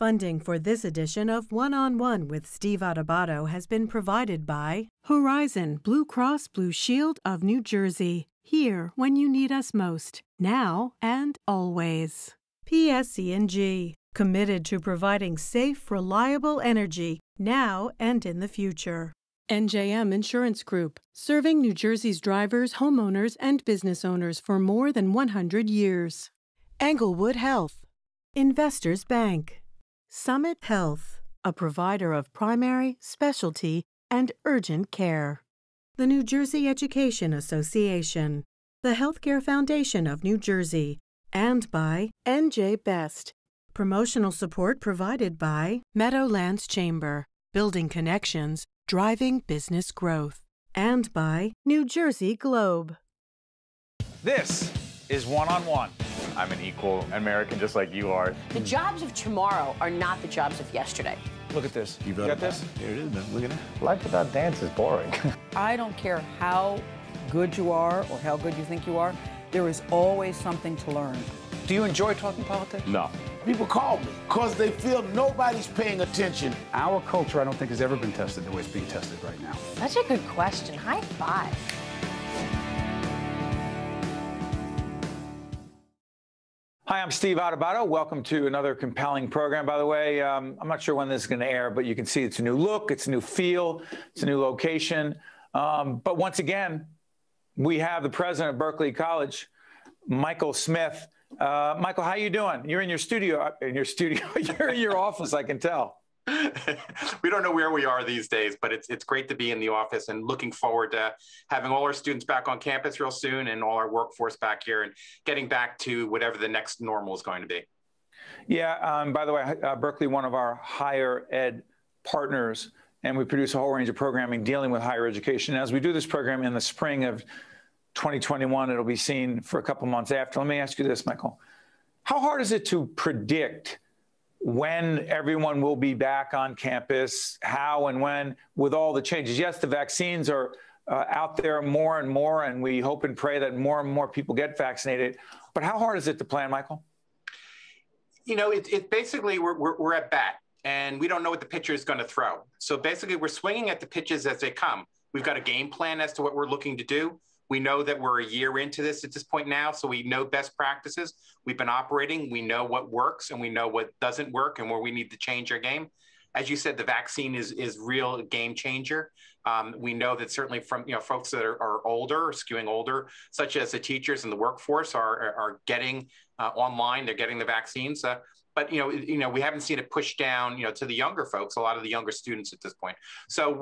Funding for this edition of One-on-One with Steve Adubato has been provided by Horizon Blue Cross Blue Shield of New Jersey. Here when you need us most, now and always. PSE&G, committed to providing safe, reliable energy now and in the future. NJM Insurance Group, serving New Jersey's drivers, homeowners, and business owners for more than 100 years. Englewood Health, Investors Bank. Summit Health, a provider of primary, specialty, and urgent care. The New Jersey Education Association, the Healthcare Foundation of New Jersey, and by NJ Best. Promotional support provided by Meadowlands Chamber, building connections, driving business growth, and by New Jersey Globe. This is One-on-One. I'm an equal American just like you are. The jobs of tomorrow are not the jobs of yesterday. Look at this. You got this? Here it is, man. Look at that. Life without dance is boring. I don't care how good you are or how good you think you are, there is always something to learn. Do you enjoy talking politics? No. People call me because they feel nobody's paying attention. Our culture, I don't think, has ever been tested the way it's being tested right now. Such a good question. High five. Hi, I'm Steve Adubato. Welcome to another compelling program. By the way, I'm not sure when this is going to air, but you can see it's a new look, it's a new feel, it's a new location. But once again, we have the president of Berkeley College, Michael Smith. Michael, how you doing? You're in your studio. You're in your office, I can tell. We don't know where we are these days, but it's great to be in the office and looking forward to having all our students back on campus real soon and all our workforce back here and getting back to whatever the next normal is going to be. Yeah. By the way, Berkeley, one of our higher ed partners, and we produce a whole range of programming dealing with higher education. As we do this program in the spring of 2021, it'll be seen for a couple months after. Let me ask you this, Michael. How hard is it to predict when everyone will be back on campus, how and when, with all the changes? Yes, the vaccines are out there more and more, and we hope and pray that more and more people get vaccinated. But how hard is it to plan, Michael? You know, it basically we're at bat, and we don't know what the pitcher is going to throw. So basically, we're swinging at the pitches as they come. We've got a game plan as to what we're looking to do. We know that we're a year into this at this point now, so we know best practices. We've been operating. We know what works, and we know what doesn't work and where we need to change our game. As you said, the vaccine is real game changer. We know that certainly from folks that are older, or skewing older, such as the teachers and the workforce are getting online. They're getting the vaccines. But we haven't seen it push down to the younger folks, a lot of the younger students at this point. So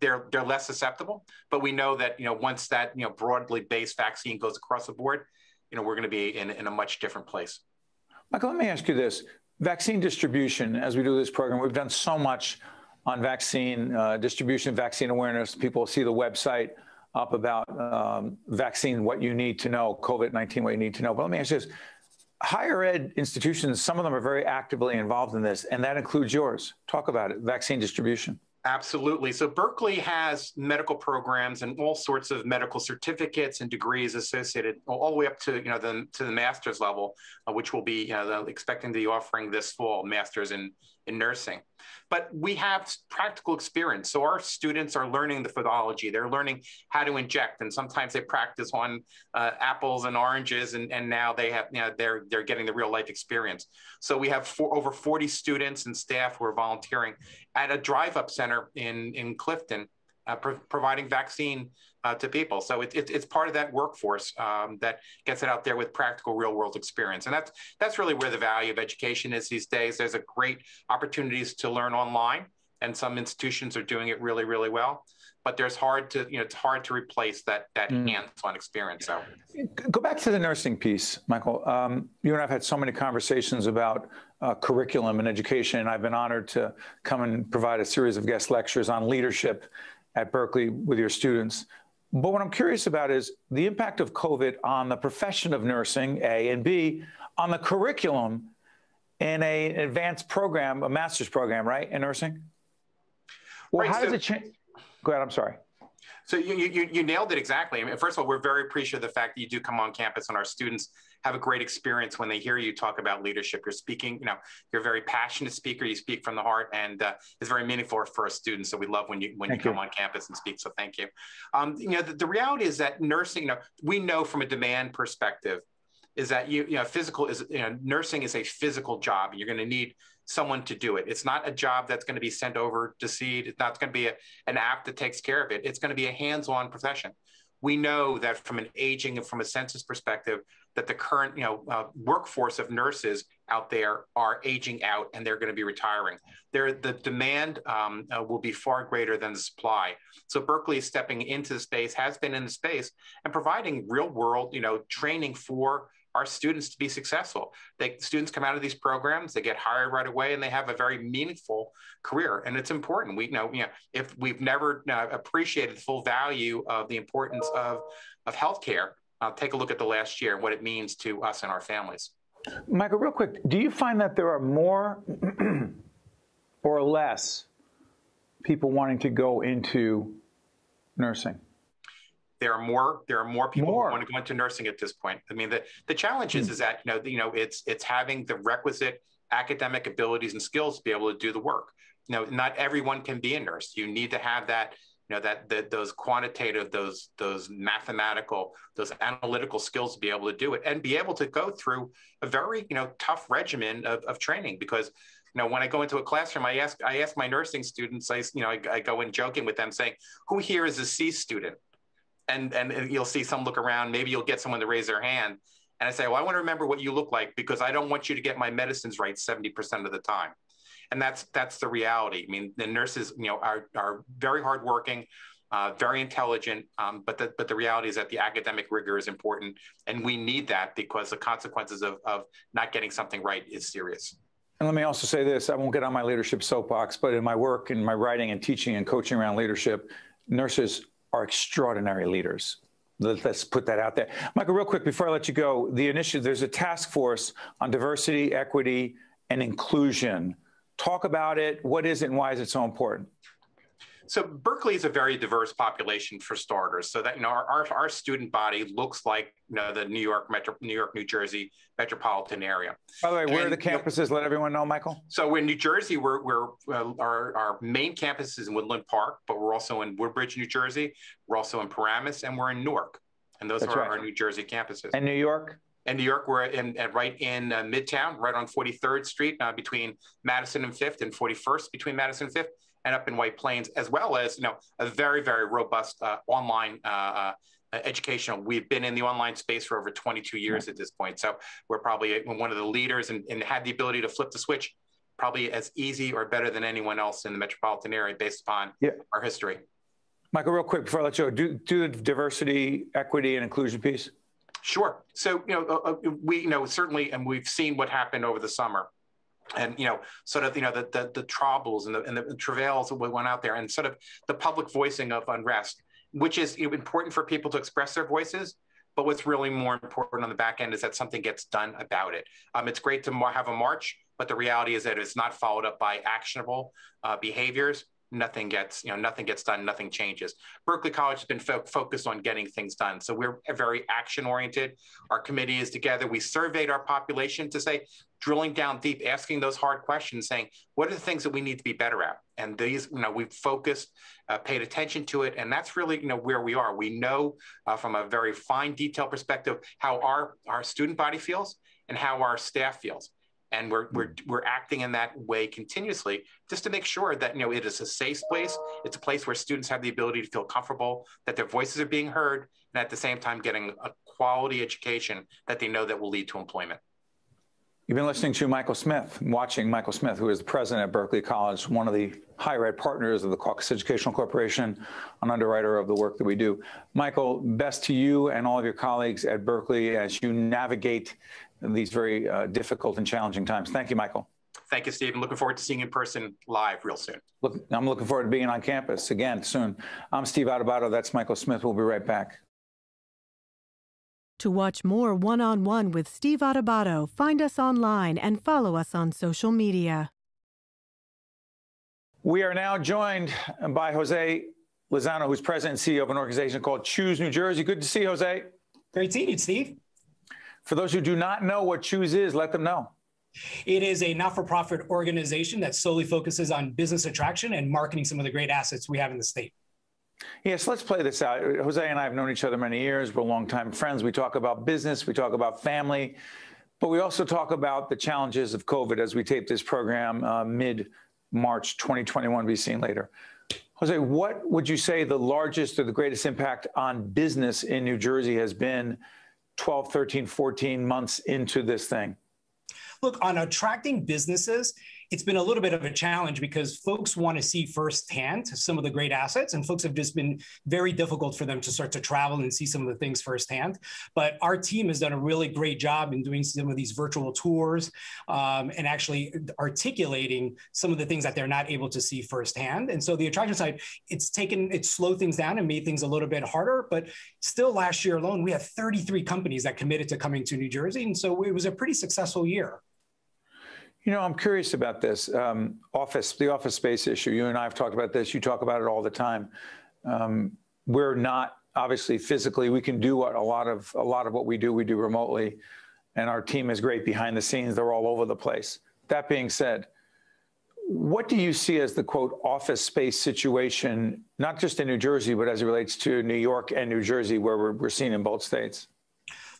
they're less susceptible. But we know that once that broadly based vaccine goes across the board, we're going to be in a much different place. Michael, let me ask you this: vaccine distribution. As we do this program, we've done so much on vaccine distribution, vaccine awareness. People see the website up about vaccine, what you need to know, COVID-19, what you need to know. But let me ask you this. Higher ed institutions, some of them are very actively involved in this, and that includes yours. Talk about it, vaccine distribution. Absolutely. So Berkeley has medical programs and all sorts of medical certificates and degrees associated all the way up to the master's level, which we'll be expecting to be offering this fall, master's in nursing. But we have practical experience. So our students are learning the methodology. They're learning how to inject, and sometimes they practice on apples and oranges, and now they have they're getting the real life experience. So we have over 40 students and staff who are volunteering at a drive-up center in Clifton, providing vaccine to people. So it's part of that workforce that gets it out there with practical real-world experience. And that's really where the value of education is these days. There's a great opportunities to learn online, and some institutions are doing it really, really well. But it's hard to replace that hands-on experience. So go back to the nursing piece, Michael. You and I have had so many conversations about curriculum and education, and I've been honored to come and provide a series of guest lectures on leadership at Berkeley with your students. But what I'm curious about is the impact of COVID on the profession of nursing, A, and B, on the curriculum in an advanced program, a master's program, right, in nursing? Well, right, how does it change? Go ahead, I'm sorry. So you nailed it exactly. I mean, first of all, we're very appreciative of the fact that you do come on campus and our students have a great experience when they hear you talk about leadership. You're speaking, you're a very passionate speaker. You speak from the heart, and it's very meaningful for our students. So we love when you come on campus and speak. So thank you. The reality is that nursing, we know from a demand perspective, is that nursing is a physical job. You're going to need someone to do it. It's not a job that's going to be sent over to seed. It's not going to be an app that takes care of it. It's going to be a hands-on profession. We know that from an aging and from a census perspective, that the current workforce of nurses out there are aging out, and they're going to be retiring. The demand will be far greater than the supply. So Berkeley is stepping into the space, has been in the space, and providing real-world training for our students to be successful. Students come out of these programs, they get hired right away, and they have a very meaningful career. And it's important. We know, if we've never appreciated the full value of the importance of healthcare, take a look at the last year and what it means to us and our families. Michael, real quick, do you find that there are more or less people wanting to go into nursing? There are more people who want to go into nursing at this point. I mean, the challenge is that it's having the requisite academic abilities and skills to be able to do the work. Not everyone can be a nurse. You need to have that those quantitative, those mathematical, those analytical skills to be able to do it, and be able to go through a very tough regimen of training. Because when I go into a classroom, I ask my nursing students, I go in joking with them saying, "Who here is a C student?" And you'll see some look around. Maybe you'll get someone to raise their hand. And I say, well, I want to remember what you look like, because I don't want you to get my medicines right 70% of the time. And that's the reality. I mean, the nurses, are very hardworking, very intelligent, but the reality is that the academic rigor is important, and we need that because the consequences of not getting something right is serious. And let me also say this: I won't get on my leadership soapbox, but in my work, in my writing and teaching and coaching around leadership, nurses are extraordinary leaders. Let's put that out there. Michael, real quick, before I let you go, the initiative, there's a task force on diversity, equity, and inclusion. Talk about it. What is it and why is it so important? So Berkeley is a very diverse population, for starters. So that our student body looks like the New York, New Jersey metropolitan area. By the way, where are the campuses? Let everyone know, Michael. So in New Jersey, our main campus is in Woodland Park, but we're also in Woodbridge, New Jersey. We're also in Paramus, and we're in Newark, and those are our New Jersey campuses. And New York. In New York, we're right in Midtown, right on 43rd Street, between Madison and 5th, and 41st between Madison and 5th, and up in White Plains, as well as a very, very robust online educational. We've been in the online space for over 22 years at this point, so we're probably one of the leaders and had the ability to flip the switch, probably as easy or better than anyone else in the metropolitan area based upon our history. Michael, real quick before I let you go, do the diversity, equity, and inclusion piece. Sure. So, we certainly, and we've seen what happened over the summer, and sort of the troubles and the travails that went out there, and sort of the public voicing of unrest, which is important for people to express their voices. But what's really more important on the back end is that something gets done about it. It's great to have a march, but the reality is that if it's not followed up by actionable behaviors, nothing gets done, nothing changes. Berkeley College has been focused on getting things done. So we're very action oriented. Our committee is together. We surveyed our population to say, drilling down deep, asking those hard questions, saying, what are the things that we need to be better at? And these, we've focused, paid attention to it. And that's really, where we are. We know from a very fine detail perspective how our student body feels and how our staff feels. And we're acting in that way continuously, just to make sure that it is a safe place. It's a place where students have the ability to feel comfortable, that their voices are being heard, and at the same time getting a quality education that they know that will lead to employment. You've been listening to Michael Smith, watching Michael Smith, who is the president at Berkeley College, one of the higher ed partners of the Caucus Educational Corporation, an underwriter of the work that we do. Michael, best to you and all of your colleagues at Berkeley as you navigate these very difficult and challenging times. Thank you, Michael. Thank you, Steve. I'm looking forward to seeing you in person live real soon. I'm looking forward to being on campus again soon. I'm Steve Adubato. That's Michael Smith. We'll be right back. To watch more One-on-One with Steve Adubato, find us online and follow us on social media. We are now joined by Jose Lozano, who's president and CEO of an organization called Choose New Jersey. Good to see you, Jose. Great seeing you, Steve. For those who do not know what Choose is, let them know. It is a not-for-profit organization that solely focuses on business attraction and marketing some of the great assets we have in the state. Yes, let's play this out. Jose and I have known each other many years. We're longtime friends. We talk about business. We talk about family. But we also talk about the challenges of COVID as we tape this program mid-March 2021, be seen later. Jose, what would you say the largest or the greatest impact on business in New Jersey has been 12, 13, 14 months into this thing? Look, on attracting businesses, it's been a little bit of a challenge because folks want to see firsthand some of the great assets, and folks have just been very difficult for them to start to travel and see some of the things firsthand. But our team has done a really great job in doing some of these virtual tours and actually articulating some of the things that they're not able to see firsthand. And so the attraction side, it's slowed things down and made things a little bit harder. But still, last year alone, we had 33 companies that committed to coming to New Jersey. And so it was a pretty successful year. You know, I'm curious about this the office space issue. You and I have talked about this. You talk about it all the time. We're not obviously physically. We can do a lot of what we do remotely, and our team is great behind the scenes. They're all over the place. That being said, what do you see as the quote office space situation, not just in New Jersey, but as it relates to New York and New Jersey, where we're seeing in both states?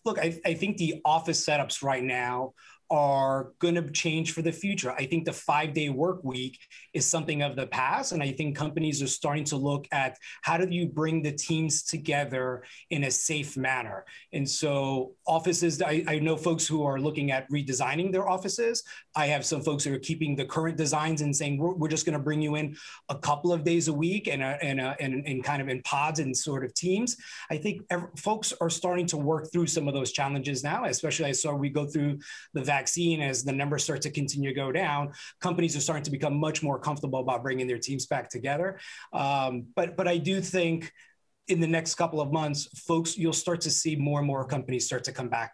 Look, I think the office setups right now are going to change for the future. I think the 5-day work week is something of the past. And I think companies are starting to look at how do you bring the teams together in a safe manner. And so offices, I know folks who are looking at redesigning their offices. I have some folks who are keeping the current designs and saying, we're just going to bring you in a couple of days a week and kind of in pods and sort of teams. I think folks are starting to work through some of those challenges now, especially I saw we go through the vaccine, as the numbers start to continue to go down, companies are starting to become much more comfortable about bringing their teams back together. But I do think in the next couple of months, folks, you'll start to see more and more companies start to come back.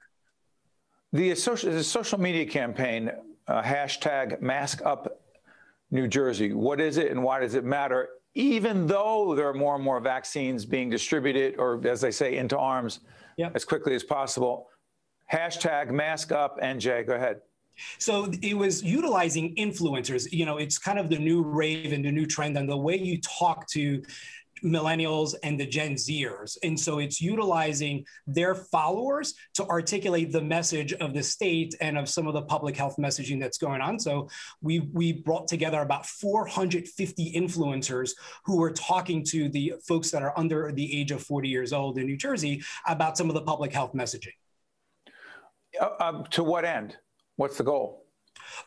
The social media campaign, hashtag Mask Up New Jersey, what is it and why does it matter? Even though there are more and more vaccines being distributed, or as they say, into arms as quickly as possible. Hashtag Mask Up NJ. Go ahead. So it was utilizing influencers. You know, it's kind of the new rave and the new trend and the way you talk to millennials and the Gen Zers. And so it's utilizing their followers to articulate the message of the state and of some of the public health messaging that's going on. So we brought together about 450 influencers who were talking to the folks that are under the age of 40 years old in New Jersey about some of the public health messaging. To what end? What's the goal?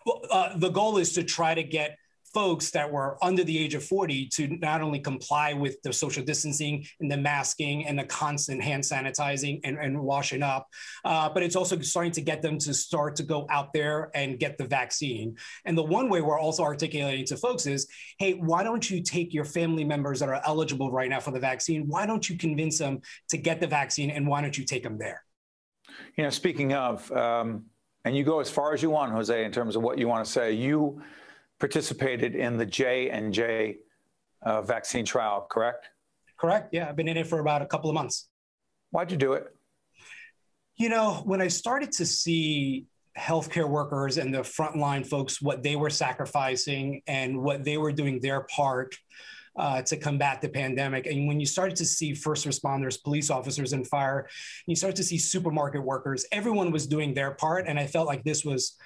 Well, the goal is to try to get folks that were under the age of 40 to not only comply with the social distancing and the masking and the constant hand sanitizing and washing up, but it's also starting to get them to start to go out there and get the vaccine. And the one way we're also articulating to folks is, hey, why don't you take your family members that are eligible right now for the vaccine? Why don't you convince them to get the vaccine, and why don't you take them there? You know, speaking of, and you go as far as you want, Jose, in terms of what you want to say. You participated in the J&J vaccine trial, correct? Correct. Yeah, I've been in it for about a couple of months. Why'd you do it? You know, when I started to see healthcare workers and the frontline folks, what they were sacrificing and what they were doing their part to combat the pandemic. And when you started to see first responders, police officers, and fire, you started to see supermarket workers, everyone was doing their part. And I felt like this was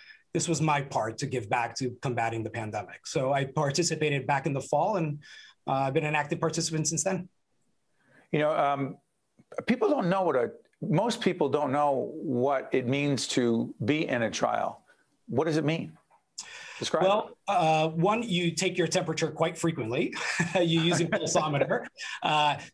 my part to give back to combating the pandemic. So I participated back in the fall, and I've been an active participant since then. You know, people don't know most people don't know what it means to be in a trial. What does it mean? Describe it. One, you take your temperature quite frequently. You use a pulsometer.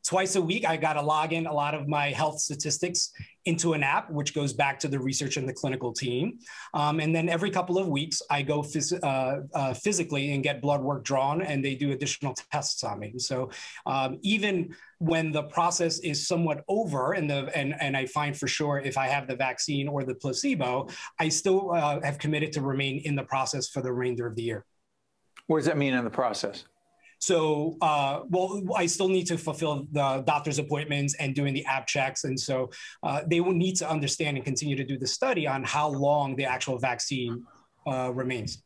Twice a week, I got to log in a lot of my health statistics into an app, which goes back to the research and the clinical team. And then every couple of weeks, I go physically and get blood work drawn, and they do additional tests on me. So even when the process is somewhat over and I find for sure if I have the vaccine or the placebo, I still have committed to remain in the process for the remainder of the year. What does that mean in the process? So, well, I still need to fulfill the doctor's appointments and doing the app checks. And so they will need to understand and continue to do the study on how long the actual vaccine remains.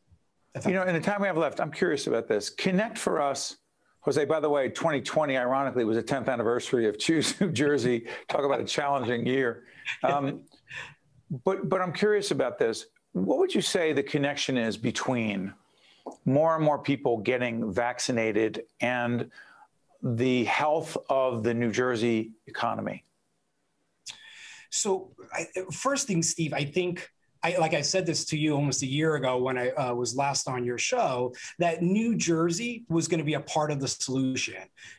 You know, in the time we have left, I'm curious about this. Connect for us. Jose, by the way, 2020, ironically, was the 10th anniversary of Choose New Jersey. Talk about a challenging year. But I'm curious about this. What would you say the connection is between more and more people getting vaccinated and the health of the New Jersey economy? So first thing, Steve, I think, like I said this to you almost a year ago when I was last on your show, that New Jersey was going to be a part of the solution.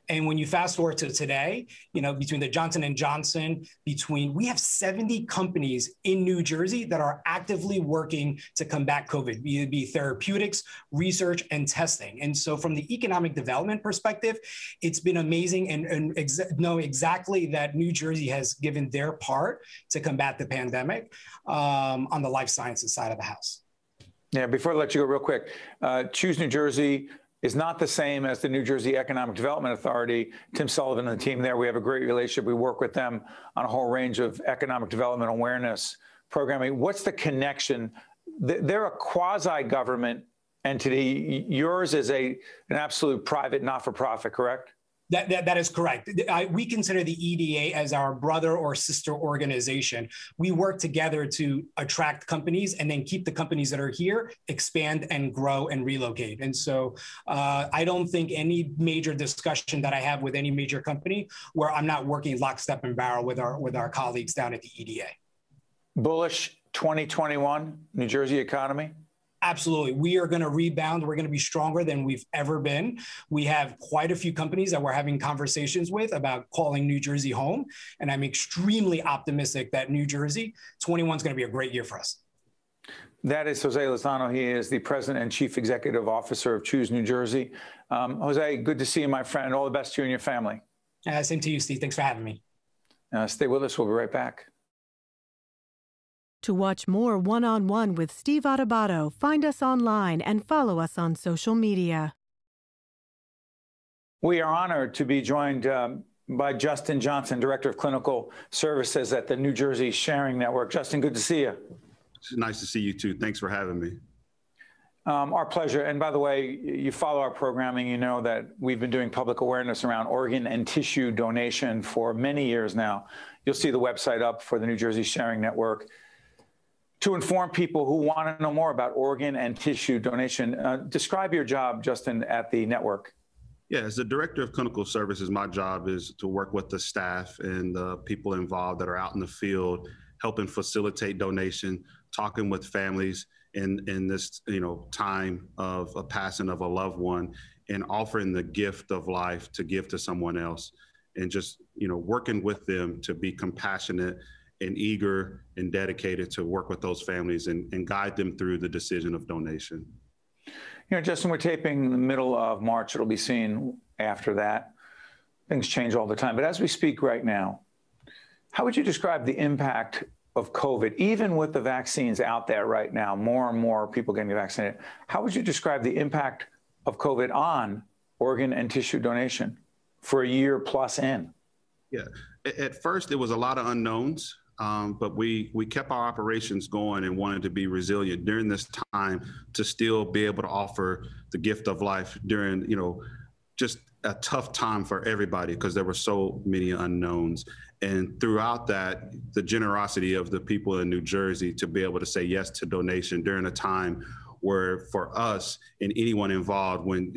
And when you fast forward to today, you know, between the Johnson & Johnson, we have 70 companies in New Jersey that are actively working to combat COVID, be therapeutics, research, and testing. And so from the economic development perspective, it's been amazing and know exactly that New Jersey has given their part to combat the pandemic on the life sciences side of the house. Yeah, before I let you go real quick, Choose New Jersey is not the same as the New Jersey Economic Development Authority. Tim Sullivan and the team there, we have a great relationship. We work with them on a whole range of economic development awareness programming. What's the connection? They're a quasi-government entity. Yours is an absolute private, not-for-profit, correct? That is correct. We consider the EDA as our brother or sister organization. We work together to attract companies and then keep the companies that are here, expand and grow and relocate. And so I don't think any major discussion that I have with any major company where I'm not working lockstep and barrel with our colleagues down at the EDA. Bullish 2021 New Jersey economy? Absolutely. We are going to rebound. We're going to be stronger than we've ever been. We have quite a few companies that we're having conversations with about calling New Jersey home. And I'm extremely optimistic that New Jersey 21 is going to be a great year for us. That is Jose Lozano. He is the president and chief executive officer of Choose New Jersey. Jose, good to see you, my friend. All the best to you and your family. Same to you, Steve. Thanks for having me. Stay with us. We'll be right back. To watch more One-on-One with Steve Adubato, find us online and follow us on social media. We are honored to be joined by Justin Johnson, Director of Clinical Services at the New Jersey Sharing Network. Justin, good to see you. It's nice to see you too. Thanks for having me. Our pleasure. And by the way, you follow our programming, you know that we've been doing public awareness around organ and tissue donation for many years now. You'll see the website up for the New Jersey Sharing Network to inform people who want to know more about organ and tissue donation. Describe your job, Justin, at the network. Yeah, as the Director of Clinical Services, my job is to work with the staff and the people involved that are out in the field, helping facilitate donation, talking with families in this time of a passing of a loved one, and offering the gift of life to give to someone else, and just working with them to be compassionate and eager and dedicated to work with those families and guide them through the decision of donation. Justin, we're taping in the middle of March. It'll be seen after that. Things change all the time. But as we speak right now, how would you describe the impact of COVID, even with the vaccines out there right now, more and more people getting vaccinated? How would you describe the impact of COVID on organ and tissue donation for a year plus in? Yeah, at first it was a lot of unknowns. But we kept our operations going and wanted to be resilient during this time to still be able to offer the gift of life during, just a tough time for everybody because there were so many unknowns. And throughout that, the generosity of the people in New Jersey to be able to say yes to donation during a time where for us and anyone involved, when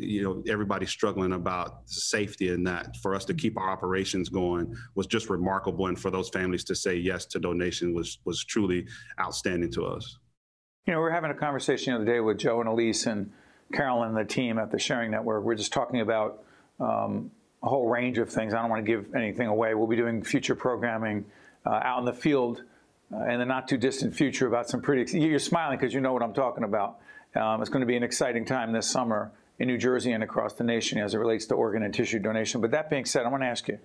everybody's struggling about safety and that, for us to keep our operations going was just remarkable. And for those families to say yes to donation was truly outstanding to us. We were having a conversation the other day with Joe and Elise and Carolyn and the team at the Sharing Network. We're just talking about a whole range of things. I don't want to give anything away. We'll be doing future programming out in the field in the not too distant future about some pretty, you're smiling because you know what I'm talking about. It's going to be an exciting time this summer in New Jersey and across the nation as it relates to organ and tissue donation. But that being said, I want to ask you,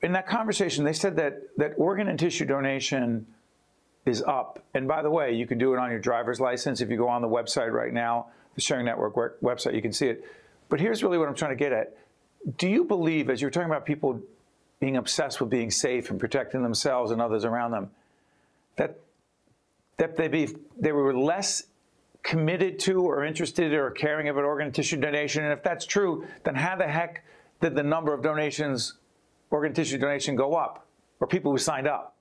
in that conversation, they said that organ and tissue donation is up. And by the way, you can do it on your driver's license. If you go on the website right now, the Sharing Network website, you can see it. But here's really what I'm trying to get at. Do you believe, as you're talking about people being obsessed with being safe and protecting themselves and others around them, that they were less committed to or interested or caring about organ and tissue donation? And if that's true, then how the heck did the number of donations, organ and tissue donation, go up, or people who signed up?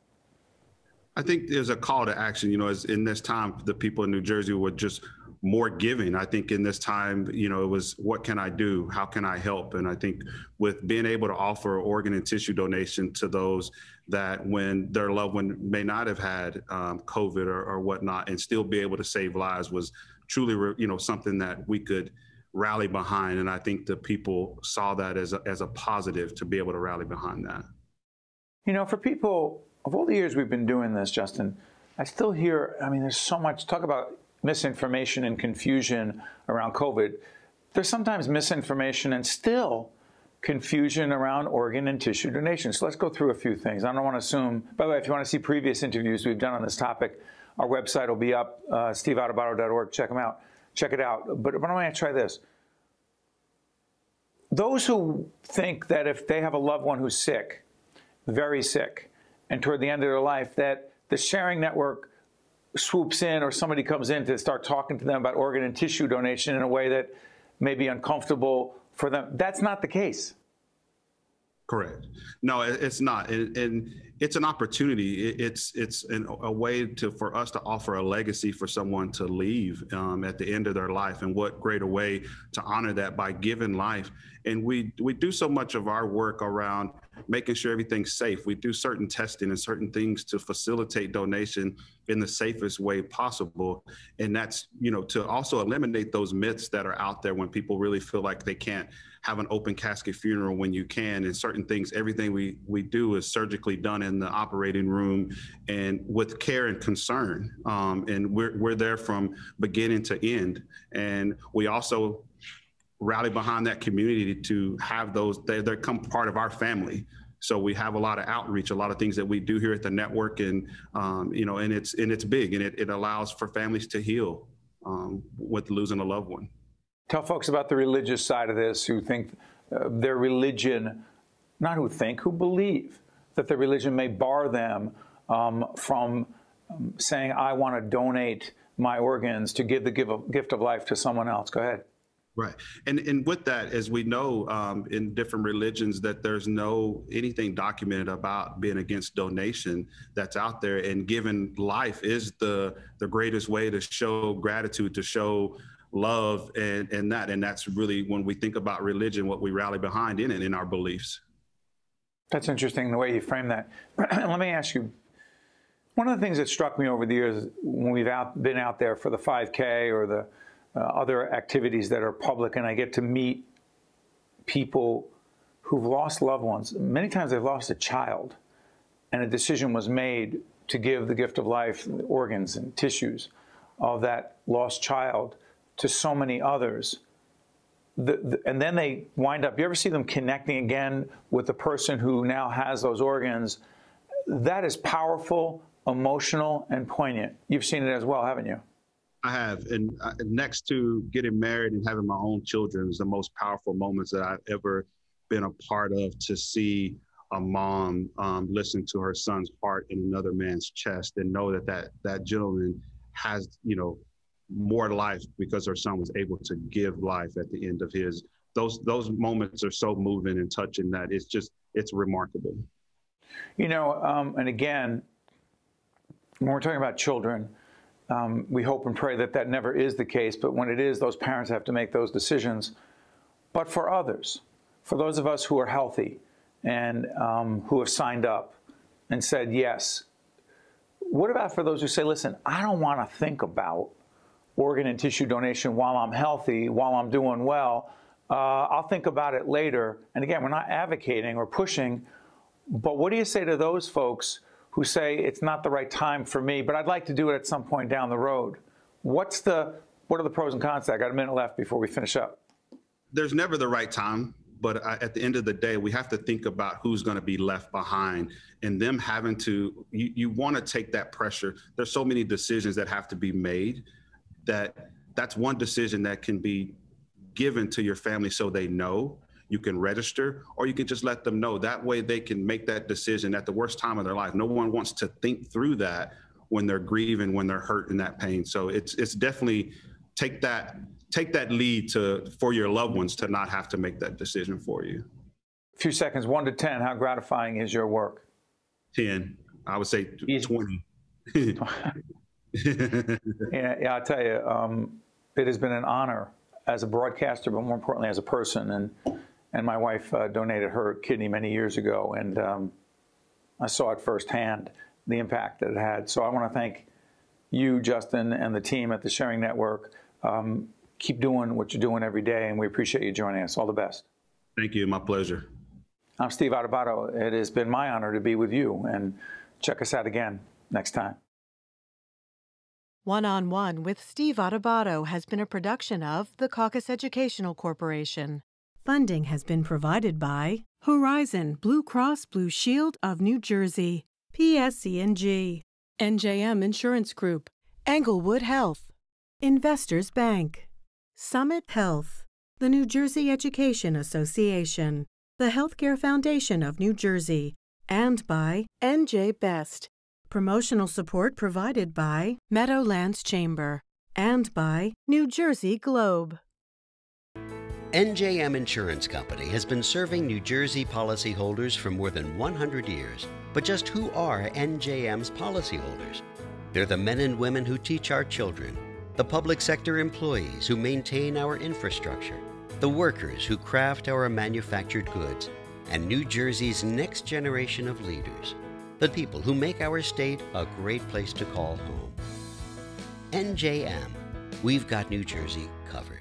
I think there's a call to action. You know, as in this time, the people in New Jersey were just more giving. I think in this time, you know, it was, what can I do? How can I help? And I think with being able to offer organ and tissue donation to those that when their loved one may not have had COVID or whatnot, and still be able to save lives, was truly, you know, something that we could rally behind. And I think the people saw that as a positive, to be able to rally behind that. You know, for people, of all the years we've been doing this, Justin, I still hear, I mean, there's so much talk about misinformation and confusion around COVID. There's sometimes misinformation and still confusion around organ and tissue donation. So let's go through a few things. I don't want to assume, by the way, if you want to see previous interviews we've done on this topic, our website will be up, steveadubato.org. Check them out. Check it out. But I'm going to try this. Those who think that if they have a loved one who's sick, very sick, and toward the end of their life, that the Sharing Network swoops in or somebody comes in to start talking to them about organ and tissue donation in a way that may be uncomfortable for them. That's not the case. Correct. No, it's not. And it's an opportunity. It's a way for us to offer a legacy for someone to leave at the end of their life. And what greater way to honor that by giving life. And we do so much of our work around making sure everything's safe. We do certain testing and certain things to facilitate donation in the safest way possible. And that's, you know, to also eliminate those myths that are out there when people really feel like they can't have an open casket funeral when you can. And certain things, everything we do is surgically done in the operating room and with care and concern. And we're there from beginning to end. And we also rally behind that community to have those, they become part of our family. So we have a lot of outreach, a lot of things that we do here at the network, and you know, and it's big, and it allows for families to heal with losing a loved one. Tell folks about the religious side of this, who think their religion, not who think, who believe that their religion may bar them from saying, I want to donate my organs to give the gift of life to someone else. Go ahead. Right. And with that, as we know, in different religions, that there's anything documented about being against donation that's out there, and giving life is the greatest way to show gratitude, to show love, and that's really, when we think about religion, what we rally behind in it, in our beliefs. That's interesting, the way you frame that. Let me ask you, one of the things that struck me over the years when we've been out there for the 5K or the other activities that are public, and I get to meet people who've lost loved ones. Many times they've lost a child, and a decision was made to give the gift of life, organs and tissues of that lost child to so many others. And then they wind up, you ever see them connecting again with the person who now has those organs? That is powerful, emotional, and poignant. You've seen it as well, haven't you? I have, and next to getting married and having my own children is the most powerful moments that I've ever been a part of, to see a mom listen to her son's heart in another man's chest and know that gentleman has, you know, more life because her son was able to give life at the end of his. Those moments are so moving and touching that it's remarkable. You know, and again, when we're talking about children, we hope and pray that never is the case, but when it is, those parents have to make those decisions. But for others, for those of us who are healthy and who have signed up and said yes, what about for those who say, listen, I don't want to think about organ and tissue donation while I'm healthy, while I'm doing well. I'll think about it later. And again, we're not advocating or pushing, but what do you say to those folks who say it's not the right time for me, but I'd like to do it at some point down the road? What are the pros and cons? I got a minute left before we finish up. There's never the right time But at the end of the day, we have to think about who's going to be left behind, and them having to, you want to take that pressure. There's so many decisions that have to be made that's one decision that can be given to your family so they know. You can register, or you can just let them know. That way they can make that decision at the worst time of their life. No one wants to think through that when they're grieving, when they're hurt in that pain. So it's definitely take that lead for your loved ones to not have to make that decision for you. A few seconds, 1 to 10, how gratifying is your work? 10, I would say 20. Yeah, I'll tell you, it has been an honor as a broadcaster, but more importantly as a person. And my wife donated her kidney many years ago, and I saw it firsthand, the impact that it had. So I want to thank you, Justin, and the team at the Sharing Network. Keep doing what you're doing every day, and we appreciate you joining us. All the best. Thank you. My pleasure. I'm Steve Adubato. It has been my honor to be with you, and check us out again next time. One-on-One with Steve Adubato has been a production of the Caucus Educational Corporation. Funding has been provided by Horizon Blue Cross Blue Shield of New Jersey, PSC&G, NJM Insurance Group, Englewood Health, Investors Bank, Summit Health, the New Jersey Education Association, the Healthcare Foundation of New Jersey, and by NJ Best. Promotional support provided by Meadowlands Chamber and by New Jersey Globe. NJM Insurance Company has been serving New Jersey policyholders for more than 100 years. But just who are NJM's policyholders? They're the men and women who teach our children, the public sector employees who maintain our infrastructure, the workers who craft our manufactured goods, and New Jersey's next generation of leaders, the people who make our state a great place to call home. NJM, we've got New Jersey covered.